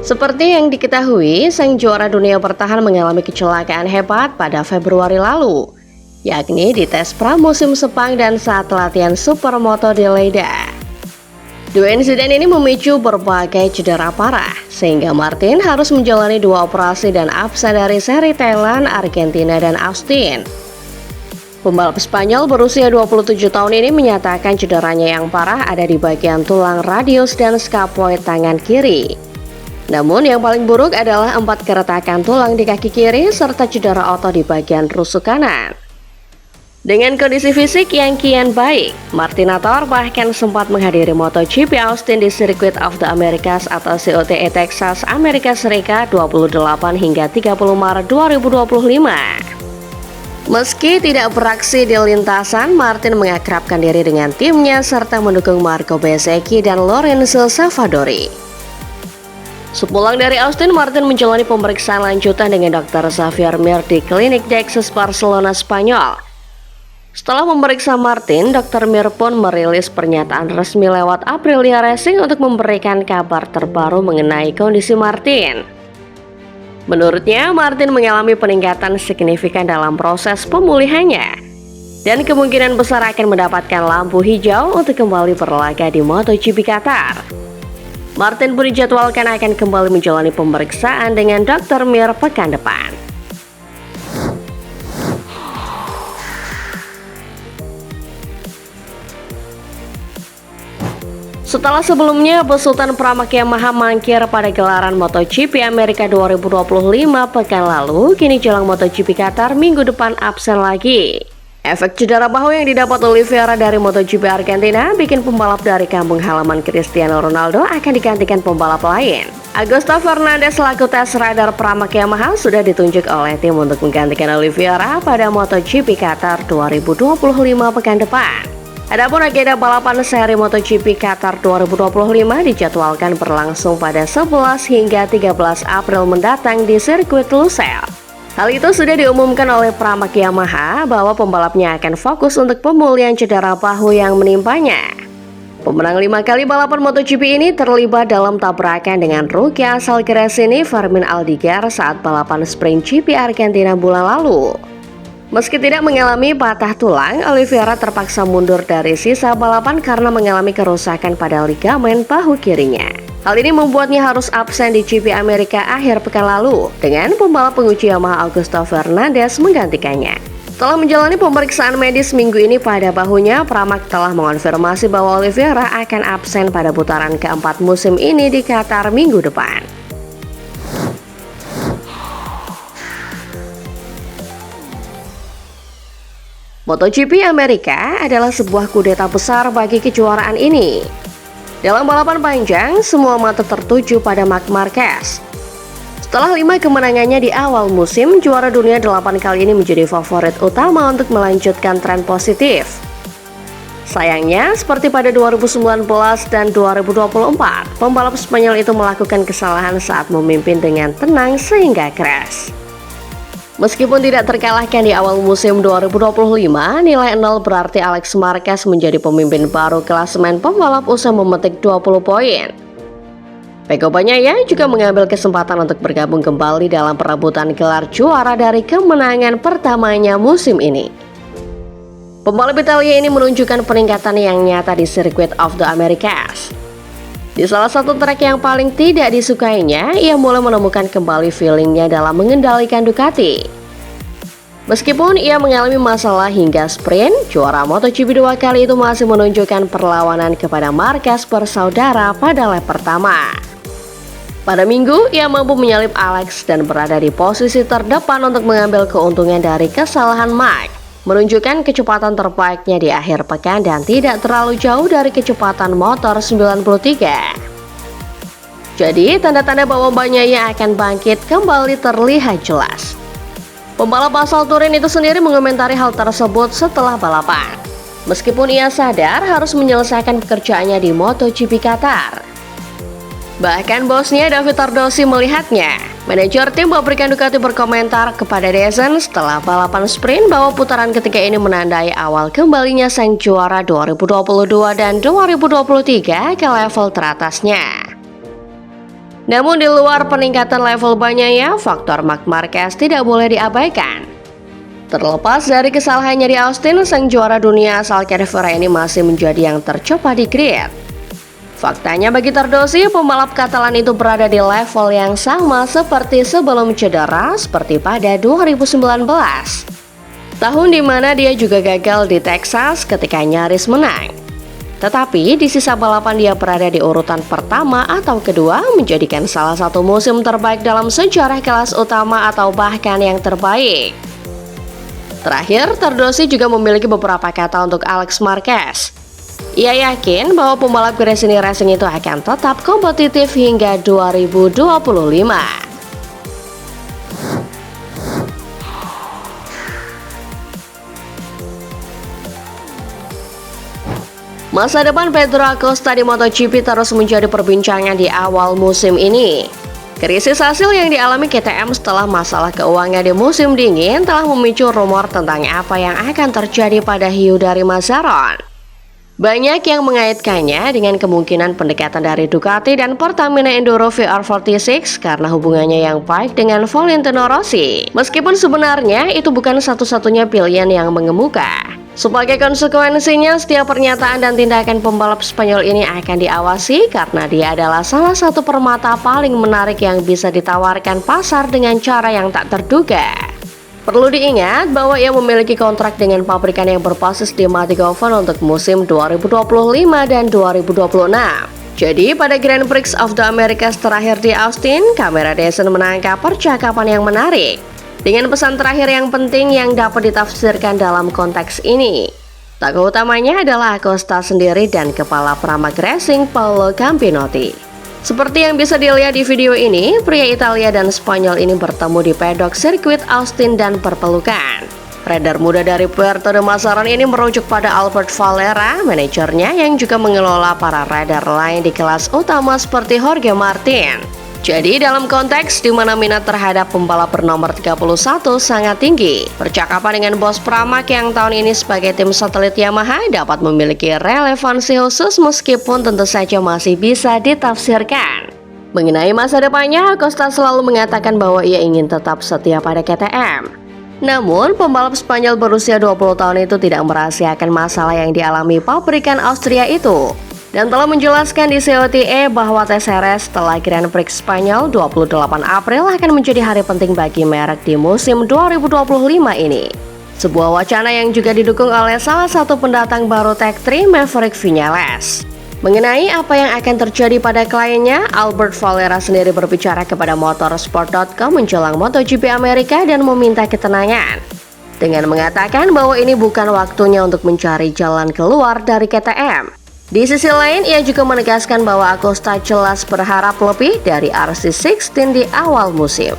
Seperti yang diketahui, sang juara dunia bertahan mengalami kecelakaan hebat pada Februari lalu, yakni di tes pramusim Sepang dan saat latihan Supermoto di Lleida. Dua insiden ini memicu berbagai cedera parah, sehingga Martin harus menjalani 2 operasi dan absen dari seri Thailand, Argentina, dan Austin. Pembalap Spanyol berusia 27 tahun ini menyatakan cederanya yang parah ada di bagian tulang radius dan skapoid tangan kiri. Namun yang paling buruk adalah 4 keretakan tulang di kaki kiri serta cedera otot di bagian rusuk kanan. Dengan kondisi fisik yang kian baik, Martinator bahkan sempat menghadiri MotoGP Austin di Circuit of the Americas atau COTE Texas, Amerika Serikat 28 hingga 30 Maret 2025. Meski tidak beraksi di lintasan, Martin mengakrabkan diri dengan timnya serta mendukung Marco Bezzecchi dan Lorenzo Savadori. Sepulang dari Austin, Martin menjalani pemeriksaan lanjutan dengan Dr. Xavier Mir di Klinik Dexys Barcelona, Spanyol. Setelah memeriksa Martin, Dr. Mir pun merilis pernyataan resmi lewat Aprilia Racing untuk memberikan kabar terbaru mengenai kondisi Martin. Menurutnya, Martin mengalami peningkatan signifikan dalam proses pemulihannya dan kemungkinan besar akan mendapatkan lampu hijau untuk kembali berlaga di MotoGP Qatar. Martin pun dijadwalkan akan kembali menjalani pemeriksaan dengan Dr. Mir pekan depan. Setelah sebelumnya besutan Pramac Yamaha mangkir pada gelaran MotoGP Amerika 2025 pekan lalu, kini jelang MotoGP Qatar minggu depan absen lagi. Efek cedera bahu yang didapat Oliveira dari MotoGP Argentina bikin pembalap dari kampung halaman Cristiano Ronaldo akan digantikan pembalap lain. Augusto Fernandez selaku test rider Pramac Yamaha sudah ditunjuk oleh tim untuk menggantikan Oliveira pada MotoGP Qatar 2025 pekan depan. Adapun agenda balapan seri MotoGP Qatar 2025 dijadwalkan berlangsung pada 11 hingga 13 April mendatang di sirkuit Lusail. Hal itu sudah diumumkan oleh Pramac Yamaha bahwa pembalapnya akan fokus untuk pemulihan cedera bahu yang menimpanya. Pemenang 5 kali balapan MotoGP ini terlibat dalam tabrakan dengan rookie asal Gresini Fermin Aldiger saat balapan sprint GP Argentina bulan lalu. Meski tidak mengalami patah tulang, Oliveira terpaksa mundur dari sisa balapan karena mengalami kerusakan pada ligamen bahu kirinya. Hal ini membuatnya harus absen di GP Amerika akhir pekan lalu dengan pembalap penguji Yamaha Augusto Fernandez menggantikannya. Setelah menjalani pemeriksaan medis minggu ini pada bahunya, Pramac telah mengonfirmasi bahwa Oliveira akan absen pada putaran keempat musim ini di Qatar minggu depan. MotoGP Amerika adalah sebuah kudeta besar bagi kejuaraan ini. Dalam balapan panjang, semua mata tertuju pada Marc Marquez. Setelah 5 kemenangannya di awal musim, juara dunia 8 kali ini menjadi favorit utama untuk melanjutkan tren positif. Sayangnya, seperti pada 2019 dan 2024, pembalap Spanyol itu melakukan kesalahan saat memimpin dengan tenang sehingga crash. Meskipun tidak terkalahkan di awal musim 2025, nilai 0 berarti Alex Marquez menjadi pemimpin baru klasemen pembalap usai memetik 20 poin. Pecco Bagnaia juga mengambil kesempatan untuk bergabung kembali dalam perebutan gelar juara dari kemenangan pertamanya musim ini. Pembalap Italia ini menunjukkan peningkatan yang nyata di Circuit of the Americas. Di salah satu trek yang paling tidak disukainya, ia mulai menemukan kembali feelingnya dalam mengendalikan Ducati. Meskipun ia mengalami masalah hingga sprint, juara MotoGP 2 kali itu masih menunjukkan perlawanan kepada Marquez bersaudara pada lap pertama. Pada Minggu, ia mampu menyalip Alex dan berada di posisi terdepan untuk mengambil keuntungan dari kesalahan Marc, menunjukkan kecepatan terbaiknya di akhir pekan dan tidak terlalu jauh dari kecepatan motor 93. Jadi, tanda-tanda bahwa Bagnaia akan bangkit kembali terlihat jelas. Pembalap asal Turin itu sendiri mengomentari hal tersebut setelah balapan. Meskipun ia sadar harus menyelesaikan pekerjaannya di MotoGP Qatar. Bahkan bosnya David Tardozzi melihatnya. Manajer tim pabrikan Ducati berkomentar kepada DAZN setelah balapan sprint bahwa putaran ketiga ini menandai awal kembalinya sang juara 2022 dan 2023 ke level teratasnya. Namun di luar peningkatan level bannya, faktor Marc Marquez tidak boleh diabaikan. Terlepas dari kesalahannya di Austin, sang juara dunia asal Canberra ini masih menjadi yang tercepat di grid. Faktanya bagi Tardosi, pembalap Catalan itu berada di level yang sama seperti sebelum cedera seperti pada 2019. Tahun di mana dia juga gagal di Texas ketika nyaris menang. Tetapi di sisa balapan dia berada di urutan pertama atau kedua, menjadikan salah satu musim terbaik dalam sejarah kelas utama atau bahkan yang terbaik. Terakhir, Tardosi juga memiliki beberapa kata untuk Alex Marquez. Ia yakin bahwa pembalap Gresini Racing itu akan tetap kompetitif hingga 2025. Masa depan Pedro Acosta di MotoGP terus menjadi perbincangan di awal musim ini. Krisis hasil yang dialami KTM setelah masalah keuangan di musim dingin telah memicu rumor tentang apa yang akan terjadi pada hiu dari Mazzaron. Banyak yang mengaitkannya dengan kemungkinan pendekatan dari Ducati dan Pertamina Enduro VR46 karena hubungannya yang baik dengan Valentino Rossi. Meskipun sebenarnya itu bukan satu-satunya pilihan yang mengemuka. Sebagai konsekuensinya, setiap pernyataan dan tindakan pembalap Spanyol ini akan diawasi karena dia adalah salah satu permata paling menarik yang bisa ditawarkan pasar dengan cara yang tak terduga. Perlu diingat bahwa ia memiliki kontrak dengan pabrikan yang berbasis di Mattighofen untuk musim 2025 dan 2026. Jadi pada Grand Prix of the Americas terakhir di Austin, kamera Dayson menangkap percakapan yang menarik dengan pesan terakhir yang penting yang dapat ditafsirkan dalam konteks ini. Tokoh utamanya adalah Acosta sendiri dan kepala Pramac Racing Paolo Campinotti. Seperti yang bisa dilihat di video ini, pria Italia dan Spanyol ini bertemu di pedok sirkuit Austin dan berpelukan. Rider muda dari Puerto de Mazzaron ini merujuk pada Albert Valera, manajernya yang juga mengelola para rider lain di kelas utama seperti Jorge Martin. Jadi dalam konteks di mana minat terhadap pembalap bernomor 31 sangat tinggi, percakapan dengan bos Pramac yang tahun ini sebagai tim satelit Yamaha dapat memiliki relevansi khusus meskipun tentu saja masih bisa ditafsirkan. Mengenai masa depannya, Acosta selalu mengatakan bahwa ia ingin tetap setia pada KTM. Namun, pembalap Spanyol berusia 20 tahun itu tidak merahasiakan masalah yang dialami pabrikan Austria itu. Dan telah menjelaskan di COTA bahwa TCRS setelah Grand Prix Spanyol 28 April akan menjadi hari penting bagi merek di musim 2025 ini. Sebuah wacana yang juga didukung oleh salah satu pendatang baru Tech 3 Maverick Viñales. Mengenai apa yang akan terjadi pada kliennya, Albert Valera sendiri berbicara kepada motorsport.com menjelang MotoGP Amerika dan meminta ketenangan. Dengan mengatakan bahwa ini bukan waktunya untuk mencari jalan keluar dari KTM. Di sisi lain, ia juga menegaskan bahwa Acosta jelas berharap lebih dari RC16 di awal musim.